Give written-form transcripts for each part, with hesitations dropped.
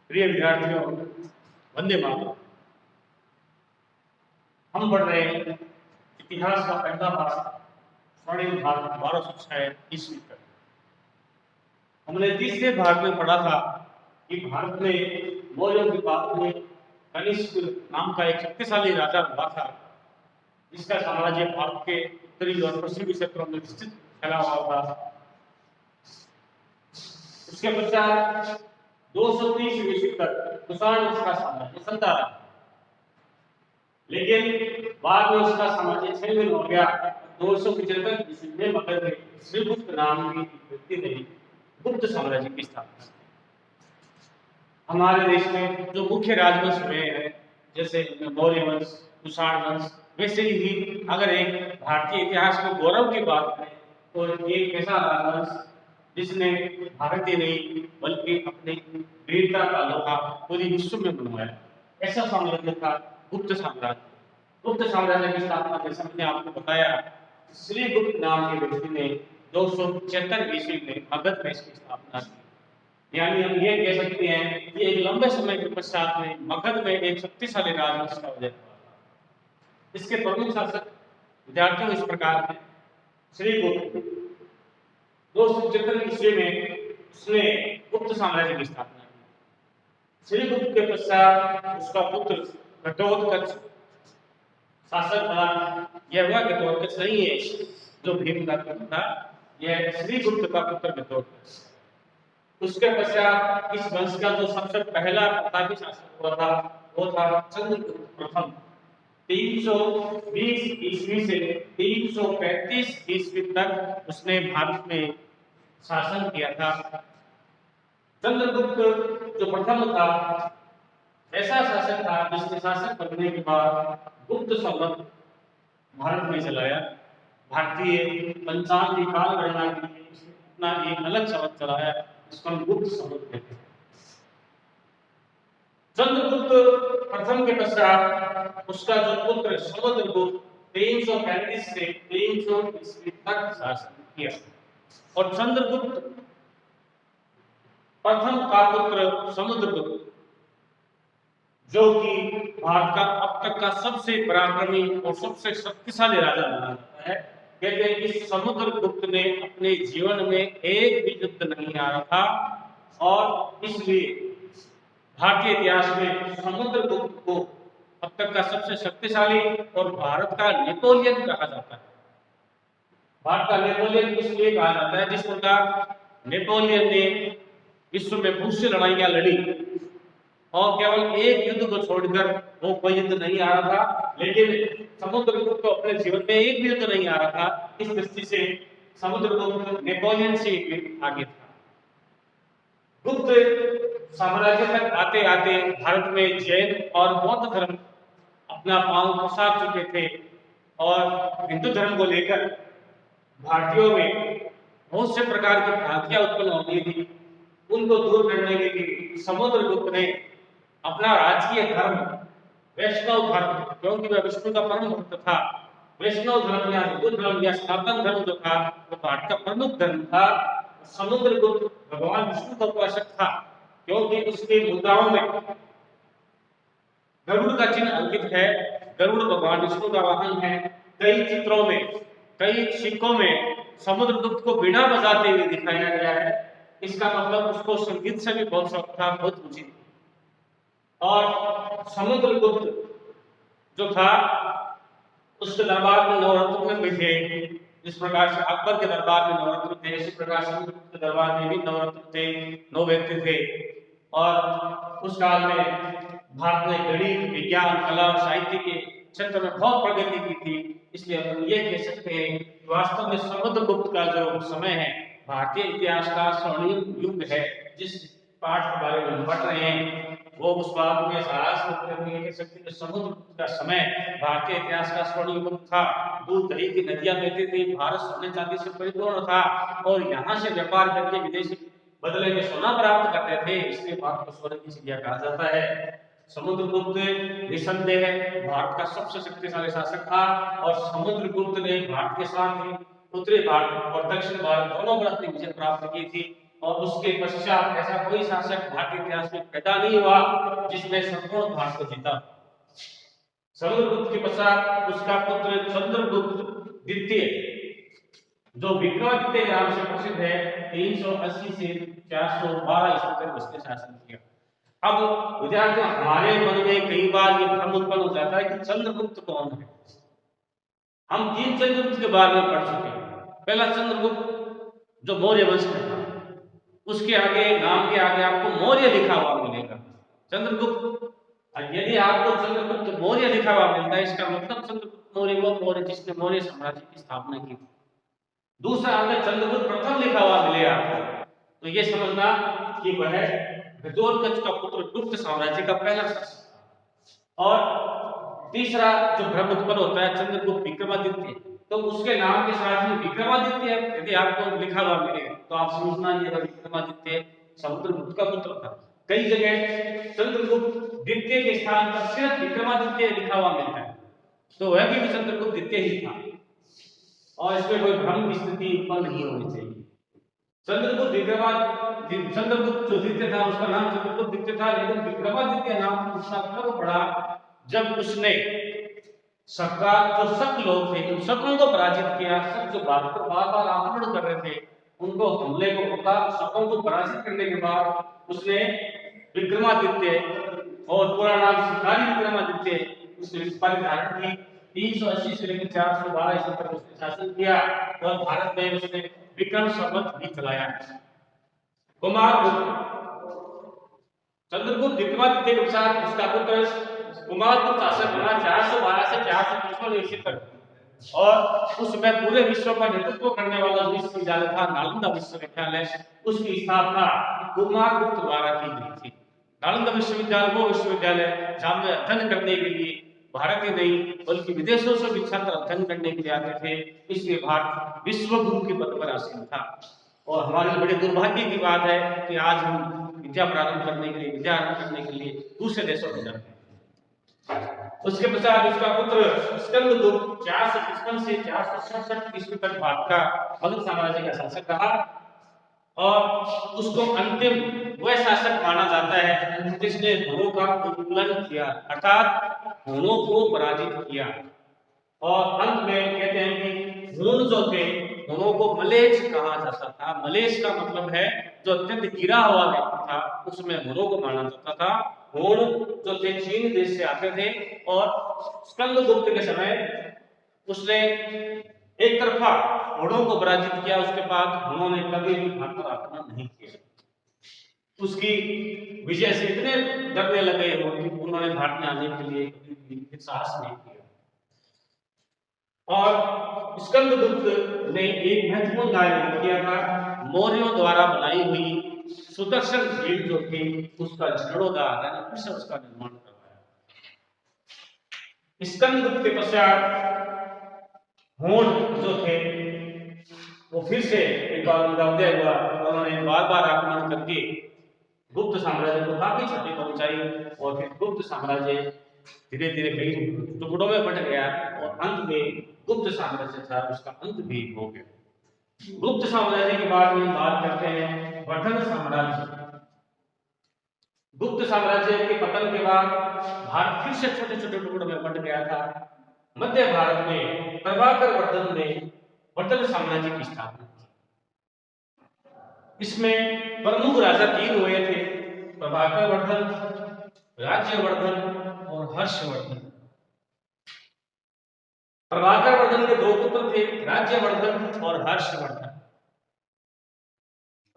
प्रिय विद्यार्थियों, वंदे मातरम। हम पढ़ रहे हैं इतिहास का पहला भाग, स्वर्णिम भारत 1206 ईस्वी तक। हमने तीसरे भाग में पढ़ा था कि भारत में मौर्यों के बाद में कनिष्क नाम का एक शक्तिशाली राजा हुआ था, जिसका साम्राज्य भारत के उत्तरी और पश्चिमी क्षेत्रों में विस्तृत फैला हुआ था। उसके पश्चात 230 ईस्वी तक कुषाण वंश का साम्राज्य चलता रहा, लेकिन बाद में उसका साम्राज्य छीन हो गया। 275 ईस्वी में मगध में श्रीगुप्त नाम की व्यक्ति ने गुप्त साम्राज्य की स्थापना की। हमारे देश में जो मुख्य राजवंश हुए हैं, जैसे मौर्य वंश, कुषाण वंश, वैसे ही अगर एक भारतीय इतिहास में गौरव की बात करें तो एक ऐसा राजवंश जिसने भारतीय नहीं बल्कि अपनी वीरता का लोहा पूरी विश्व में बनवाया, ऐसा साम्राज्य था गुप्त साम्राज्य। गुप्त साम्राज्य की स्थापना जैसे मैंने आपको बताया, श्रीगुप्त नाम के व्यक्ति ने 275 ईस्वी में मगध में इसकी स्थापना की। यानी हम ये कह सकते हैं कि एक लंबे समय के पश्चात में मगध में एक शक्तिशाली राजवंश का उदय हुआ। इसके प्रमुख शासक विद्यार्थियों इस प्रकार हैं। श्रीगुप्त 275 ईस्वी में उसने गुप्त साम्राज्य की स्थापना की। श्रीगुप्त के पश्चात उसका पुत्र घटोत्कच शासक बना। यह हुआ घटोत्कच नहीं है जो भीम का पुत्र था, यह श्रीगुप्त का पुत्र घटोत्कच। उसके पश्चात इस वंश का जो सबसे पहला प्रतापी शासक हुआ था वो था चंद्रगुप्त प्रथम। 320 ईस्वी से 335 ईस्वी तक उसने भारत में शासन किया था। चंद्रगुप्त जो प्रथम था ऐसा शासक था जिसने शासक बनने के बाद गुप्त संवत भारत में चलाया। भारतीय पंचांग की काल गणना के लिए उसने अपना एक अलग संवत चलाया, जिसको हम गुप्त संवत कहते हैं। चंद्रगुप्त प्रथम के पश्चात उसका जो पुत्र समुद्रगुप्त 335 से 300 ईस्वी तक शासन किया। और चंद्रगुप्त प्रथम का पुत्र समुद्रगुप्त, जो कि भारत का अब तक का सबसे पराक्रमी और सबसे शक्तिशाली राजा माना जाता है। कहते हैं कि समुद्रगुप्त ने अपने जीवन में एक भी युद्ध नहीं हारा था, और इसलिए भारतीय इतिहास में समुद्रगुप्त को अब तक का सबसे शक्तिशाली और भारत का नेपोलियन कहा जाता है। भारत का नेपोलियन इसलिए कहा जाता है जिस प्रकार नेपोलियन ने विश्व में बहुत सी लड़ाइयां लड़ी और केवल एक युद्ध को छोड़कर वो कोई युद्ध नहीं आ रहा था, लेकिन समुद्रगुप्त को अपने जीवन में एक भी युद्ध नहीं आ रहा था। इस दृष्टि से समुद्रगुप्त नेपोलियन से आगे था। गुप्त साम्राज्य तक आते आते भारत में जैन और बौद्ध धर्म अपना पांव पसार चुके थे, और हिंदू धर्म को लेकर भारतीयों में बहुत से प्रकार की भ्रांतियां उत्पन्न हो गई थी। उनको दूर करने के लिए समुद्रगुप्त ने अपना राजकीय धर्म वैष्णव धर्म, क्योंकि वह विष्णु का परम भक्त था, वैष्णव धर्म या हिंदू धर्म या सनातन धर्म जो था वो भारत का प्रमुख धर्म था। समुद्रगुप्त भगवान विष्णु का उपासक था, क्योंकि उसके मुद्राओं में गरुड़ का चिन्ह अंकित है। गरुड़ भगवान विष्णु का वाहन है। कई चित्रों में, कई सिक्कों में समुद्रगुप्त को बीड़ा बजाते हुए दिखाया गया है। इसका मतलब उसको संगीत से भी बहुत शौक था, बहुत रुचि थी। और समुद्रगुप्त जो था उसके दरबार में नवरत्न भी थे। जिस प्रकार से अकबर के दरबार में नवरत्न थे, इसी प्रकार समुद्रगुप्त के दरबार में भी नवरत्न थे, 9 व्यक्ति थे। और उस काल में भारत ने गणित, विज्ञान, कला, साहित्य के क्षेत्र में बहुत प्रगति की थी। इसलिए हम ये कह सकते हैं कि वास्तव में समुद्रगुप्त का जो समय है भारतीय इतिहास का स्वर्णिम युग है। जिस पाठ के बारे में हम पढ़ रहे हैं वो उस बात में सारांश कह सकते हैं। समुद्रगुप्त का समय भारतीय इतिहास का स्वर्णिम युग था। दूध दही की नदियां बहती थी, भारत सोने चांदी से परिपूर्ण था, और यहाँ से व्यापार करके विदेशी बदले में सोना प्राप्त करते थे, इसलिए भारत को सोने की चिड़िया कहा जाता है। समुद्रगुप्त निसंदेह भारत का सबसे शक्तिशाली शासक था, और समुद्रगुप्त ने भारत के साथ ही उत्तरी भारत और दक्षिण भारत दोनों पर अपनी विजय प्राप्त की थी। और उसके पश्चात ऐसा कोई शासक भारतीय इतिहास में पैदा नहीं हुआ जिसने संपूर्ण भारत को जीता। समुद्रगुप्त के पश्चात उसका पुत्र चंद्रगुप्त द्वितीय, जो विक्रमादित्य नाम से प्रसिद्ध है, 380 से 412 ईस्वी तक उसने शासन किया। अब विद्यार्थियों, हमारे मन में कई बार ये भ्रम उत्पन्न हो जाता है कि चंद्रगुप्त कौन है। हम 3 चंद्रगुप्त के बारे में पढ़ चुके हैं। पहला चंद्रगुप्त जो मौर्य वंश में था, उसके आगे नाम के आगे आपको मौर्य लिखा हुआ मिलेगा, चंद्रगुप्त। यदि आपको चंद्रगुप्त मौर्य लिखा हुआ मिलता है, इसका मतलब चंद्रगुप्त मौर्य वो मौर्य जिसने मौर्य साम्राज्य की स्थापना की थी। दूसरा अगर चंद्रगुप्त प्रथम लिखा हुआ मिले आपको, तो ये समझना कि वह घटोत्कच का पुत्र गुप्त साम्राज्य का पहला शासक। और तीसरा जो भ्रम उत्पन्न होता है चंद्रगुप्त विक्रमादित्य, तो उसके नाम के साथ में विक्रमादित्य यदि आपको लिखा हुआ मिले तो आप समझना ये विक्रमादित्य समुद्रगुप्त का पुत्र था। कई जगह चंद्रगुप्त द्वितीय के स्थान पर सिर्फ विक्रमादित्य लिखा हुआ मिलता है, तो वह भी चंद्रगुप्त द्वितीय ही था और इसमें कोई भ्रम की स्थिति उत्पन्न नहीं होनी चाहिए। चंद्रगुप्त जो द्वितीय था उसका नाम चंद्रगुप्त द्वितीय था, लेकिन विक्रमादित्य नाम उसका कब पड़ा जब उसने सबका जो शक लोग थे उन शकों को पराजित किया। शक जो भारत पर बार-बार आक्रमण कर रहे थे उनको हमले को रोका। शकों को पराजित करने के बाद उसने विक्रमादित्य, और पूरा नाम शिकारी विक्रमादित्य, उसने उपाधि धारण की। 380 से लेकर 412 ईस्वी तक उसने शासन किया और भारत में उसने विक्रम संवत भी चलाया। कुमारगुप्त, चंद्रगुप्त विक्रमादित्य के साथ उसका पुत्र कुमारगुप्त शासक बना 412 से 453 ईस्वी तक, और उसमें पूरे विश्व का नेतृत्व करने वाला विश्वविद्यालय था नालंदा विश्वविद्यालय, उसकी स्थापना कुमारगुप्त द्वारा की गई थी। नालंदा विश्वविद्यालय वो विश्वविद्यालय जहां में अध्ययन करने के लिए भारत ही नहीं बल्कि विदेशों से भी छात्र अध्ययन करने के लिए आते थे, इसलिए भारत विश्व गुरु के पद पर आसीन था। और हमारी बड़े दुर्भाग्य की बात है कि आज हम विद्या प्रारंभ करने के लिए, विद्या आरंभ करने के लिए दूसरे देशों में जाते हैं। उसके पश्चात उसका पुत्र स्कंदगुप्त 455 से 467 ईस्वी तक भारत का मगध साम्राज्य का शासक रहा, और उसको अंतिम वह शासक माना जाता है जिसने हुनों का उन्मूलन किया, अर्थात हुनों को पराजित किया। और अंत में कहते हैं कि हुन जो थे, हुनों को मलेच्छ कहा जाता था। मलेच्छ का मतलब है जो अत्यंत गिरा हुआ व्यक्ति था, उसमें हुनों को माना जाता था। हुन जो थे चीन देश से आते थे, और स्कंदगुप्त के समय उसने एक तरफा हुनों को पराजित किया। उसके बाद हुनों ने कभी भी भारत पर आक्रमण नहीं किया। उसकी विजय से इतने डरने लगे हो कि उन्होंने भारत में आने के लिए कभी साहस नहीं किया। और स्कंदगुप्त ने एक महत्वपूर्ण कार्य किया था, मौर्यों द्वारा बनाई हुई सुदर्शन झील जो थी उसका जीर्णोद्धार यानी फिर से उसका निर्माण करवाया। स्कंदगुप्त के पश्चात हुन जो थे वो फिर से एक बार उनका उदय हुआ। उन्होंने बार-बार आक्रमण करके गुप्त साम्राज्य को काफी क्षति पहुंचाई, और फिर गुप्त साम्राज्य धीरे-धीरे कई टुकड़ों में बंट गया, और अंत में गुप्त साम्राज्य था उसका अंत भी हो गया। गुप्त साम्राज्य के बाद में बात करते हैं वर्धन साम्राज्य। गुप्त साम्राज्य के पतन के बाद भारत फिर से छोटे-छोटे टुकड़ों में बंट गया था। मध्य भारत में प्रभाकर वर्धन ने वर्धन साम्राज्य की स्थापना की। इसमें प्रमुख राजा 3 हुए थे, प्रभाकर वर्धन, राज्यवर्धन और हर्षवर्धन। प्रभाकर वर्धन के 2 पुत्र थे, राज्यवर्धन और हर्षवर्धन।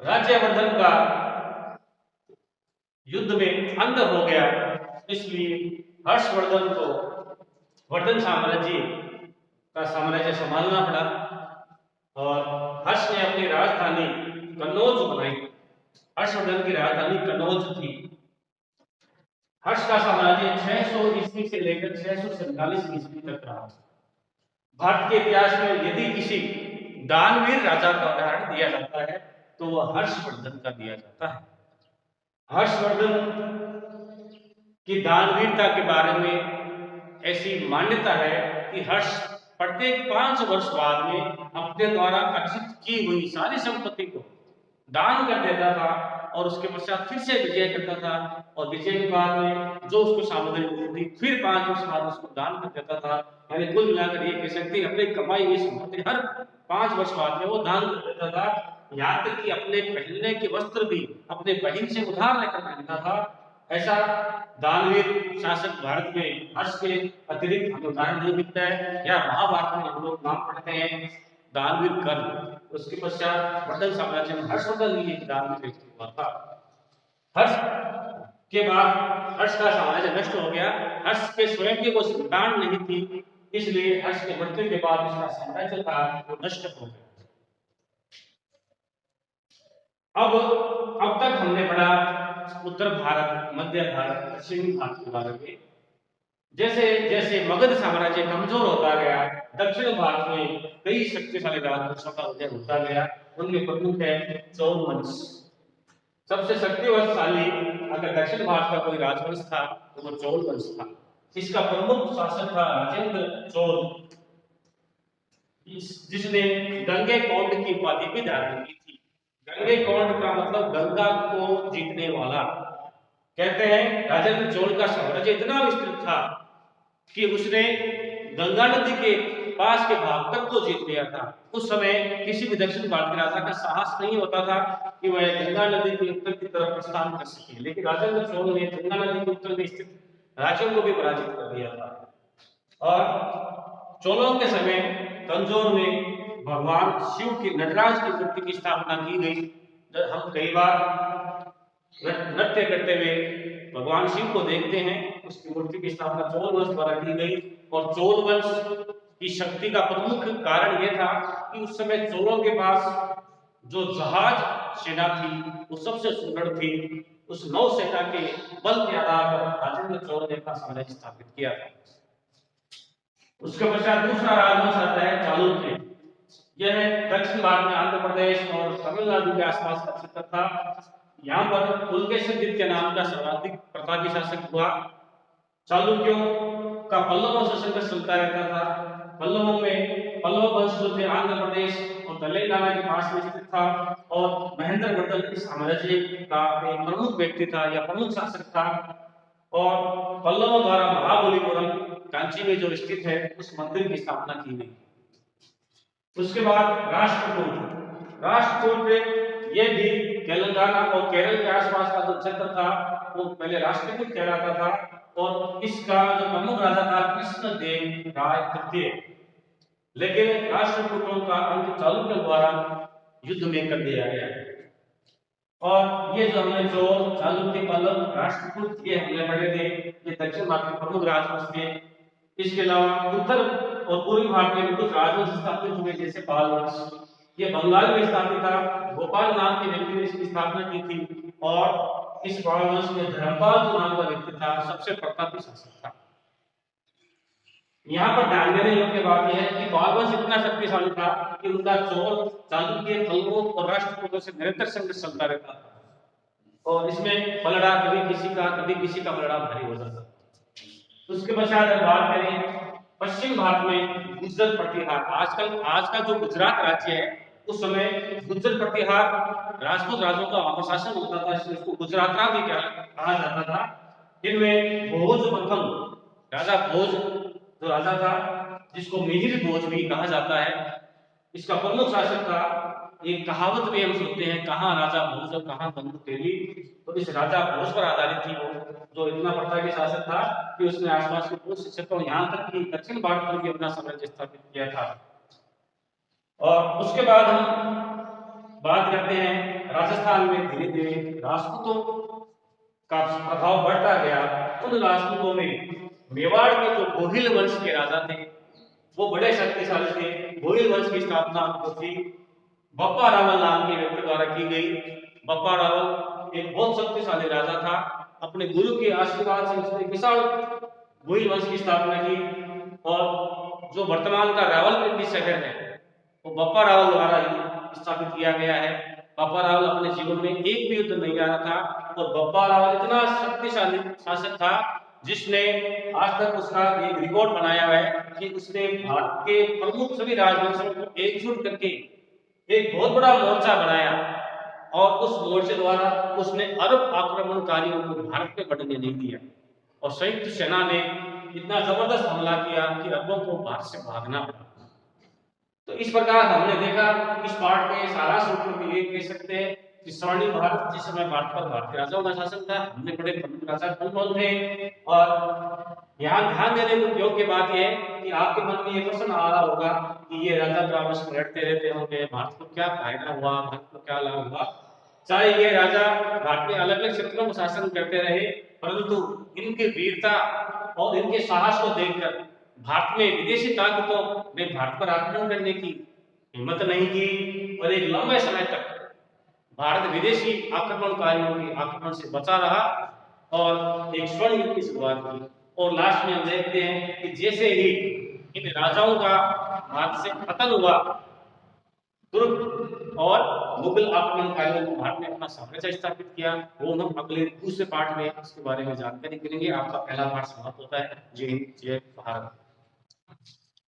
राज्यवर्धन का युद्ध में अंत हो गया, इसलिए हर्षवर्धन को वर्धन साम्राज्य संभालना पड़ा, और हर्ष ने अपनी राजधानी कन्नौज बनाई। हर्षवर्धन की राजधानी कन्नौज थी। हर्ष का साम्राज्य 600 ईस्वी से लेकर 647 ईस्वी तक रहा। भारत के इतिहास में यदि किसी दानवीर राजा का उदाहरण दिया जाता है तो वह हर्षवर्धन का दिया जाता है। हर्षवर्धन की दानवीरता के बारे में ऐसी मान्यता है कि हर्ष प्रत्येक 5 वर्ष बाद में अपने द्वारा अर्जित की हुई सारी संपत्ति को दान कर देता था और उसके पश्चात फिर से विजय करता था और विजय के बाद में जो उसको सामग्री मिलती थी फिर 5 वर्ष बाद उसको दान कर देता था। यानी कुल मिलाकर ये कह सकते हैं अपनी कमाई हुई संपत्ति हर 5 वर्ष बाद में वो दान कर देता था। यहाँ तक कि अपने पहनने के वस्त्र भी अपने बहन से उधार लेकर पहनता था। ऐसा दानवीर शासक भारत में हर्ष के अतिरिक्त हमें उदाहरण नहीं मिलता है। या महाभारत में हम लोग नाम पढ़ते हैं दानवीर कर्ण, उसके पश्चात वर्धन साम्राज्य में हर्षवर्धन ही एक दानवीर व्यक्ति हुआ था। हर्ष के बाद हर्ष का साम्राज्य नष्ट हो गया। हर्ष के स्वयं की कोई संतान नहीं थी, इसलिए हर्ष के मृत्यु के बाद उसका साम्राज्य था वो नष्ट हो गया। अब तक हमने पढ़ा उत्तर भारत, मध्य भारत, पश्चिमी भारत के बारे में। जैसे जैसे मगध साम्राज्य कमजोर होता गया, दक्षिण भारत में कई शक्तिशाली राजवंशों का उदय होता गया। उनमें प्रमुख है चोल वंश। सबसे शक्तिशाली अगर दक्षिण भारत का कोई राजवंश था तो वो चोल वंश था। इसका प्रमुख शासक था राजेंद्र चोल, जिसने गंगैकोंड की उपाधि भी धारण की थी। गंगैकोंड का मतलब गंगा को जीतने वाला। कहते हैं राजेंद्र चोल का साम्राज्य इतना विस्तृत था कि उसने गंगा नदी के पास के भाग तक को जीत लिया था। उस समय किसी भी दक्षिण भारत के राजा का साहस नहीं होता था कि वह गंगा नदी के उत्तर की तरफ प्रस्थान कर सके, लेकिन राजेंद्र चोल ने गंगा नदी के उत्तर में स्थित राज्यों को भी पराजित कर दिया था। और चोलों के समय तंजौर में भगवान शिव की नटराज की मूर्ति की स्थापना की गई। हम कई बार नृत्य करते हुए भगवान शिव को देखते हैं, उसकी मूर्ति की स्थापना चोल वंश द्वारा की गई। और चोल वंश की शक्ति का प्रमुख कारण यह था कि उस समय चोलों के पास जो जहाज सेना थी वो सबसे सुदृढ़ थी। उस नौसेना के बल के आधार पर राजेंद्र चोल ने अपना साम्राज्य स्थापित किया था। उसके पश्चात दूसरा राजवंश आता है चालुक्य। यह दक्षिण भारत में आंध्र प्रदेश और तमिलनाडु के आसपास का क्षेत्र था। यहाँ पर पुलकेशिन के नाम का सर्वाधिक प्रतापी शासक हुआ। चालुक्यों का पल्लवों से संघर्ष चलता रहता था। पल्लवों में पल्लव वंश जो थे आंध्र प्रदेश और तेलंगाना के पास में स्थित था और महेंद्रवर्धन इस साम्राज्य का एक प्रमुख व्यक्ति था या प्रमुख शासक था। और पल्लवों द्वारा महाबलीपुरम कांची में जो स्थित है उस मंदिर की स्थापना की गई। उसके बाद राष्ट्रकूट ये भी तेलंगाना और केरल के आसपास का जो क्षेत्र था वो पहले राष्ट्रकूट कहलाता था। और इसका जो प्रमुख राजा था कृष्णदेव राय तृतीय। लेकिन राष्ट्रकूटों का अंत चालुक्यों द्वारा युद्ध में कर दिया गया। और ये जो हमने जो चालुक्य, पल्लव, राष्ट्रकूट ये हमने पढ़े थे, ये दक्षिण भारत के प्रमुख राजवंश थे। इसके अलावा उत्तर और पूर्वी भारत में कुछ राजवंश स्थापित हुए जैसे पाल वंश, ये बंगाल में स्थापित था। गोपाल नाम के व्यक्ति ने इसकी स्थापना की थी और इस पाल वंश में धर्मपाल जो नाम का व्यक्ति था सबसे प्रतापी शासक था। यहाँ पर ध्यान देने योग्य बात यह है कि पाल वंश इतना शक्तिशाली था कि उनका चोल, चालुक्य, पल्लवों और राष्ट्रकूटों से निरंतर संघर्ष चलता रहता था और इसमें पलड़ा कभी किसी का पलड़ा भारी हो जाता। उसके पश्चात बात करें पश्चिम भारत में गुर्जर प्रतिहार। आज का जो गुजरात राज्य है उस समय गुर्जर प्रतिहार राजपूत राजाओं का वहां शासन होता था, इसलिए उसको गुजरातरा भी कहा जाता था। इनमें भोज प्रथम राजा भोज जो राजा था, जिसको मिहिर भोज भी कहा जाता है, इसका प्रमुख शासक था। एक कहावत में हम सुनते हैं, कहाँ राजा भोज और कहाँ बंधु तेली, तो इस राजा भोज पर आधारित थी वो, जो इतना प्रतापी शासक था कि उसने आसपास के बहुत से क्षेत्रों यहाँ तक कि दक्षिण भारत में भी अपना साम्राज्य स्थापित किया था। और उसके बाद हम बात करते हैं राजस्थान में धीरे धीरे राजपूतों का प्रभाव बढ़ता गया। उन राजपूतों में मेवाड़ के जो गोहिल वंश के राजा थे वो बड़े शक्तिशाली थे। गोहिल वंश की स्थापना जो थी बप्पा रावल नाम के व्यक्ति द्वारा की गई। बप्पा रावल एक बहुत शक्तिशाली राजा था। अपने गुरु के आशीर्वाद से उसने विशाल गोहिल वंश की स्थापना की और जो वर्तमान का रावलपिंडी शहर है वो बप्पा रावल द्वारा ही स्थापित किया गया है। बप्पा रावल अपने जीवन में एक भी युद्ध नहीं हारा था और बप्पा रावल इतना शक्तिशाली शासक था जिसने आज तक उसका एक रिकॉर्ड बनाया है कि उसने भारत के प्रमुख सभी राजवंशों को एकजुट करके एक बहुत बड़ा मोर्चा बनाया और उस मोर्चे द्वारा उसने अरब आक्रमणकारियों को भारत में बढ़ने नहीं दिया और संयुक्त सेना ने इतना जबरदस्त हमला किया कि अरबों को भारत से भागना पड़ा। तो इस प्रकार हमने देखा इस पाठ के सारांश रूप में ये कह सकते हैं कि स्वर्णिम भारत, जिस समय भारत पर भारतीय राजाओं का शासन था, हमने बड़े प्रमुख राजा कौन थे। और यहाँ ध्यान देने योग्य बात यह है कि आपके मन में ये प्रश्न आ रहा होगा कि ये राजा तो आपस में लड़ते रहते होंगे, भारत को क्या फायदा हुआ, भारत को क्या लाभ हुआ। चाहे ये राजा भारत में अलग अलग क्षेत्रों में शासन करते रहे, परंतु इनकी वीरता और इनके साहस को देखकर भारत में विदेशी ताकतों ने भारत पर आक्रमण करने की हिम्मत नहीं की और एक लंबे समय तक भारत विदेशी आक्रमणकारियों के आक्रमण से बचा रहा और एक स्वर्ण युग की शुरुआत की। और लास्ट में हम देखते हैं कि जैसे ही इन राजाओं का भारत से पतन हुआ, तुर्क और मुगल आक्रमणकारियों ने भारत में अपना साम्राज्य स्थापित किया। वो हम अगले दूसरे पार्ट में इसके बारे में जानकारी करेंगे। आपका पहला पार्ट समाप्त होता है। जय हिंद, जय भारत।